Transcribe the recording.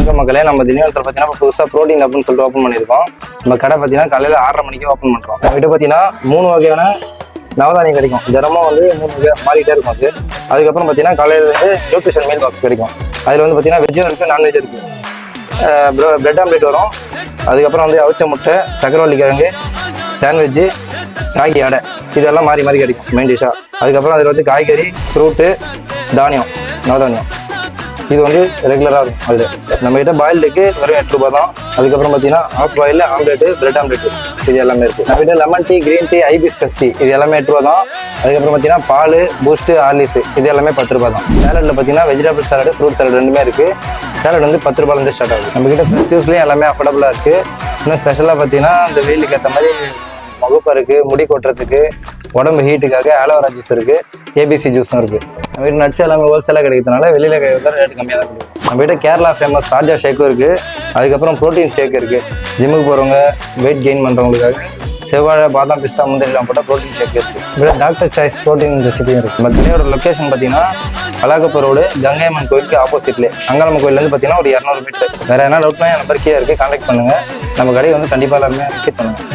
வணக்கம் மக்களே, நம்ம திண்டிவனத்தில் பார்த்தீங்கன்னா புதுசாக ப்ரோட்டீன் அப்படின்னு சொல்லிட்டு ஓப்பன் பண்ணியிருக்கோம். நம்ம கடை பார்த்தீங்கன்னா காலையில் 6:30 மணிக்கு ஓப்பன் பண்ணுறோம். நம்மகிட்ட பார்த்தீங்கன்னா 3 வகையான நவதானியம் கிடைக்கும். தினமும் வந்து 3 வகை மாறிட்டே இருக்கும். அதுக்கப்புறம் பார்த்தீங்கன்னா காலையில் வந்து நியூட்ரிஷன் மீல் பாக்ஸ் கிடைக்கும். அதில் வந்து பார்த்தீங்கன்னா வெஜ்ஜும் இருக்குது, நான்வெஜ் இருக்குது. பிரெட் ஆம்லேட் வரும். அதுக்கப்புறம் வந்து அவிச்ச முட்டை, சக்கரவள்ளி கிழங்கு, சாண்ட்விட்ஜு, ராகி அடை, இதெல்லாம் மாறி மாறி கிடைக்கும் மெயின் டிஷ்ஷாக. அதுக்கப்புறம் அதில் வந்து காய்கறி, ஃப்ரூட்டு, தானியம், நவதானியம் இது வந்து ரெகுலராக இருக்கும். அதில் நம்மகிட்ட பாயில்டுக்கு வெறும் 8 ரூபா தான். அதுக்கப்புறம் பார்த்தீங்கன்னா half boil, omelette, bread omelette இது எல்லாமே இருக்குது. நம்மகிட்ட lemon tea, green tea, hibiscus tea இது எல்லாமே 8 ரூபா தான். அதுக்கப்புறம் பார்த்தீங்கன்னா பால், பூஸ்ட்டு, ஹார்லிக்ஸு இது எல்லாமே 10 ரூபா தான். சேலட்டில் பார்த்தீங்கன்னா வெஜிடபிள் சாலடு, ஃப்ரூட் சாலடு ரெண்டுமே இருக்குது. சேலட் வந்து 10 ரூபாயிலேருந்து ஸ்டார்ட் ஆகுது. நம்மகிட்ட ஃப்ரெஷ் ஜூஸ்லேயும் எல்லாமே அஃபோர்டபுளாக இருக்குது. இன்னும் ஸ்பெஷலாக பார்த்தீங்கன்னா இந்த வெயிலுக்கு ஏற்ற மாதிரி முகப்பருக்கு, முடி கொட்டுறதுக்கு, உடம்பு ஹீட்டுக்காக ஆலோவேரா ஜூஸ் இருக்குது, ஏபிசி ஜூஸும் இருக்குது. நம்ம வீட்டு நட்ஸ் எல்லாமே ஹோல்சேலாக கிடைக்கிறதுனால வெளியில் ரேட்டு கம்மியாக தான் இருக்குது. நம்ம வீட்டு கேரளா ஃபேமஸ் சார்ஜா ஷேக்கும் இருக்குது. அதுக்கப்புறம் ப்ரோட்டீன் ஷேக் இருக்குது. ஜிம்முக்கு போகிறவங்க, வெயிட் கெயின் பண்ணுறவங்களுக்காக செவ்வாழை, பாதாம், பிஸ்தா, முந்திரிலாம் போட்டால் ப்ரோட்டீன் ஷேக் இருக்குது. இப்போ டாக்டர் சாய்ஸ் ப்ரோட்டீன் ரெசிபியும் இருக்குது. நம்ம கடையோட லொக்கேஷன் பார்த்தீங்கன்னா அழகப்பர் ரோடு, கங்கையம்மன் கோயிலுக்கு ஆப்போசிட்லேயே. அங்காளம்மன் கோயிலேருந்து பார்த்தீங்கன்னா ஒரு 200 மீட்டர். வேறு எதனா டவுட்னா என் நம்பர் கீழே இருக்குது, கான்டாக்ட் பண்ணுங்கள். நம்ம கடையை வந்து கண்டிப்பாக எல்லாருமே விசிட் பண்ணுங்கள்.